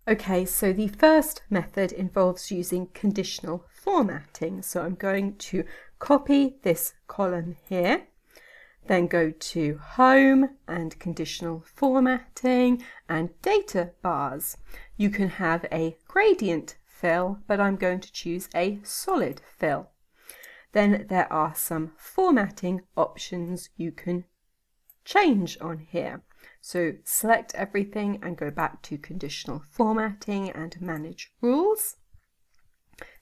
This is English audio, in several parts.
Okay, so the first method involves using conditional formatting. So I'm going to copy this column here, then go to Home and Conditional Formatting and Data Bars. You can have a gradient fill, but I'm going to choose a solid fill. Then there are some formatting options you can change on here. So select everything and go back to Conditional Formatting and Manage Rules.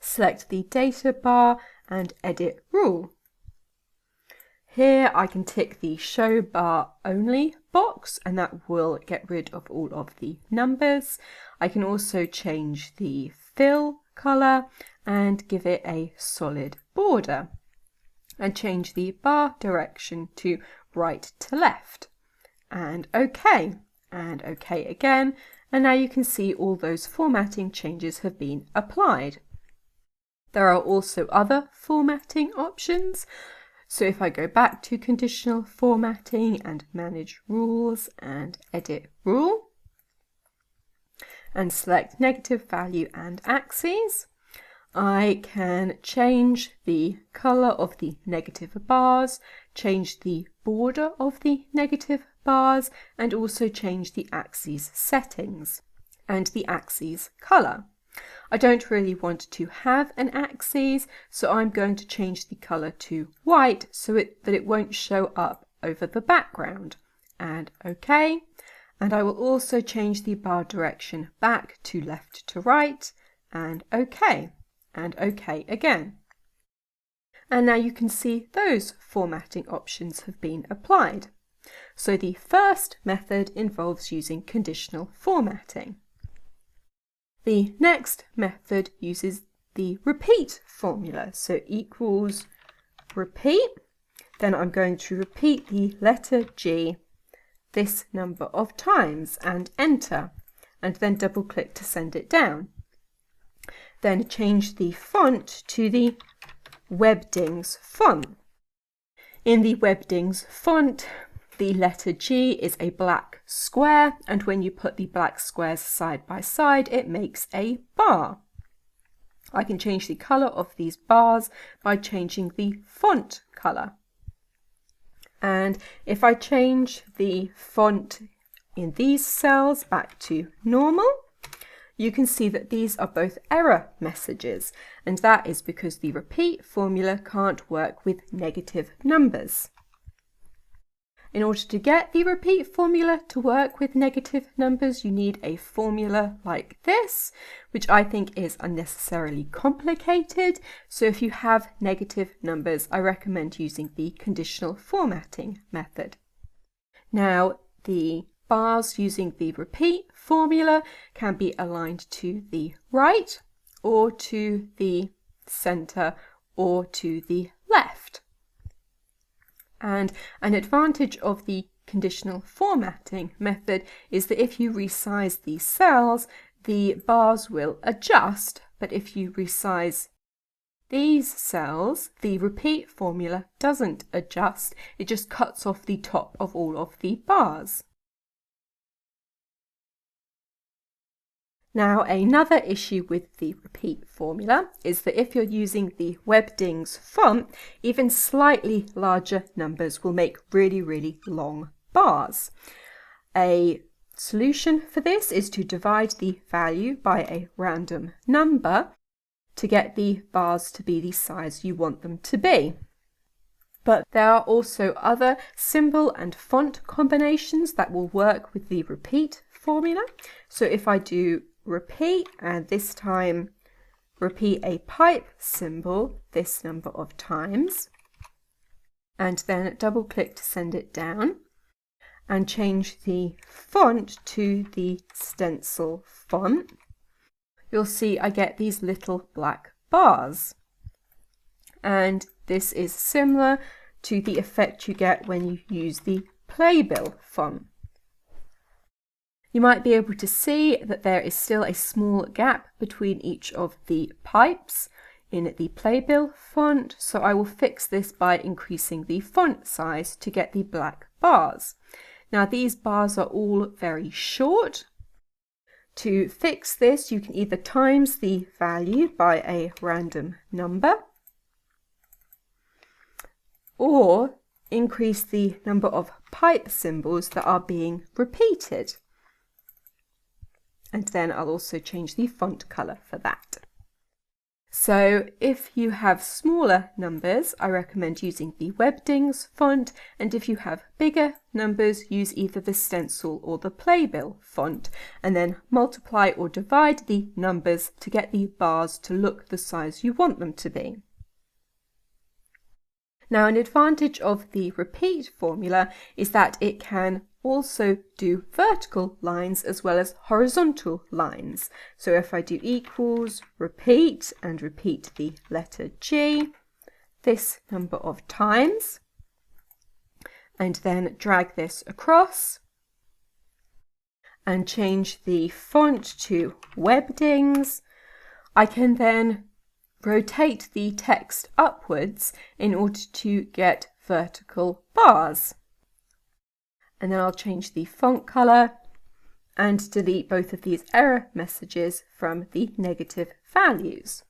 Select the data bar and Edit Rule. Here I can tick the Show Bar Only box and that will get rid of all of the numbers. I can also change the fill colour and give it a solid border and change the bar direction to right to left and OK again, and now you can see all those formatting changes have been applied. There are also other formatting options. So if I go back to Conditional Formatting and Manage Rules and Edit Rule and select Negative Value and Axes, I can change the colour of the negative bars, change the border of the negative bars, and also change the axes settings and the axes colour. I don't really want to have an axis, so I'm going to change the colour to white so that it won't show up over the background. And OK. And I will also change the bar direction back to left to right, and OK. And OK again. And now you can see those formatting options have been applied. So the first method involves using conditional formatting. The next method uses the repeat formula, so equals repeat. Then I'm going to repeat the letter G this number of times and enter, and then double click to send it down. Then change the font to the Webdings font. In the Webdings font, the letter G is a black square, and when you put the black squares side by side, it makes a bar. I can change the colour of these bars by changing the font colour. And if I change the font in these cells back to normal, you can see that these are both error messages, and that is because the repeat formula can't work with negative numbers. In order to get the repeat formula to work with negative numbers, you need a formula like this, which I think is unnecessarily complicated. So if you have negative numbers, I recommend using the conditional formatting method. Now, the bars using the repeat formula can be aligned to the right, or to the center, or to the left. And an advantage of the conditional formatting method is that if you resize these cells, the bars will adjust, but if you resize these cells, the repeat formula doesn't adjust, it just cuts off the top of all of the bars. Now, another issue with the repeat formula is that if you're using the Webdings font, even slightly larger numbers will make really, really long bars. A solution for this is to divide the value by a random number to get the bars to be the size you want them to be. But there are also other symbol and font combinations that will work with the repeat formula. So if I do repeat, and this time repeat a pipe symbol this number of times, and then double click to send it down, and change the font to the stencil font, you'll see I get these little black bars. And this is similar to the effect you get when you use the playbill font. You might be able to see that there is still a small gap between each of the pipes in the playbill font, so I will fix this by increasing the font size to get the black bars. Now these bars are all very short, To fix this, you can either times the value by a random number or increase the number of pipe symbols that are being repeated. And then I'll also change the font color for that. So if you have smaller numbers, I recommend using the Webdings font, and if you have bigger numbers, use either the stencil or the playbill font, and then multiply or divide the numbers to get the bars to look the size you want them to be. Now, an advantage of the repeat formula is that it can also do vertical lines as well as horizontal lines. So if I do equals, repeat, and repeat the letter G this number of times, and then drag this across and change the font to Webdings, I can then rotate the text upwards in order to get vertical bars. And then I'll change the font color and delete both of these error messages from the negative values.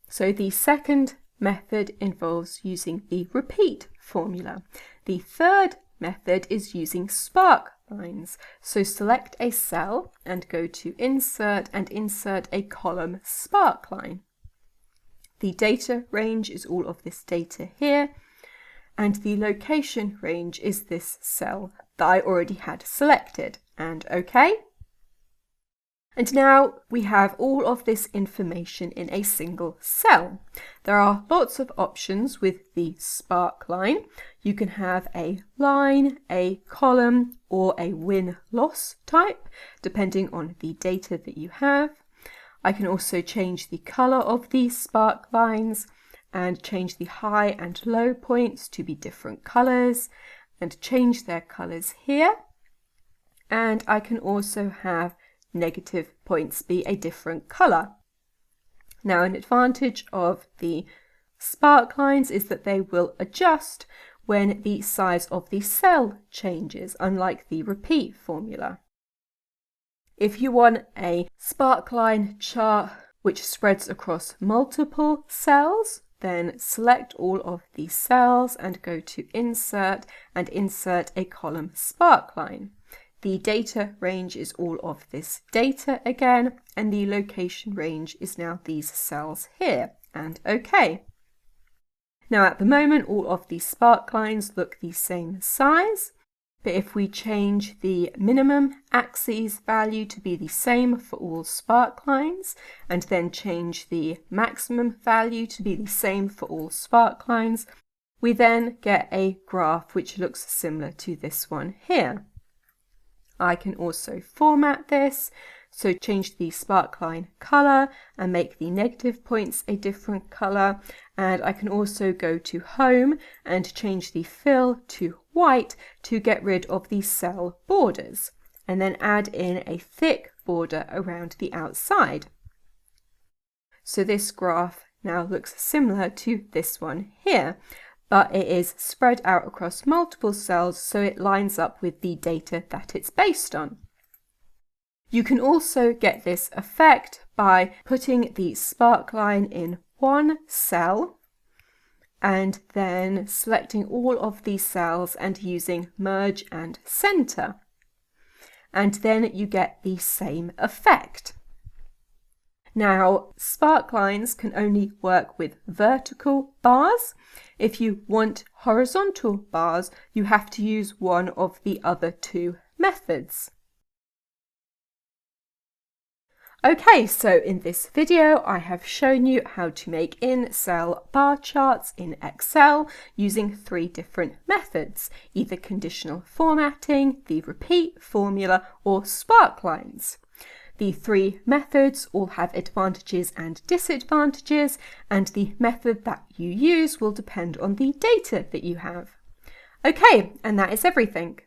So the second method involves using the repeat formula. The third method is using Sparklines. So select a cell and go to Insert and insert a column Sparkline. The data range is all of this data here, and the location range is this cell that I already had selected, and OK. And now we have all of this information in a single cell. There are lots of options with the Sparkline. You can have a line, a column, or a win-loss type, depending on the data that you have. I can also change the colour of these Sparklines and change the high and low points to be different colours and change their colours here. And I can also have negative points be a different colour. Now, an advantage of the Sparklines is that they will adjust when the size of the cell changes, unlike the repeat formula. If you want a Sparkline chart which spreads across multiple cells, then select all of the cells and go to Insert and insert a column Sparkline. The data range is all of this data again, and the location range is now these cells here, and OK. Now at the moment all of these Sparklines look the same size, but if we change the minimum axis value to be the same for all Sparklines, and then change the maximum value to be the same for all Sparklines, we then get a graph which looks similar to this one here. I can also format this, so change the Sparkline colour and make the negative points a different colour, and I can also go to Home and change the fill to white to get rid of the cell borders, and then add in a thick border around the outside. So this graph now looks similar to this one here, but it is spread out across multiple cells so it lines up with the data that it's based on. You can also get this effect by putting the Sparkline in one cell and then selecting all of these cells and using Merge and Center. And then you get the same effect. Now, Sparklines can only work with vertical bars. If you want horizontal bars, you have to use one of the other two methods. Okay, so in this video I have shown you how to make in-cell bar charts in Excel using 3 different methods, either conditional formatting, the repeat formula, or Sparklines. The 3 methods all have advantages and disadvantages, and the method that you use will depend on the data that you have. Okay, and that is everything.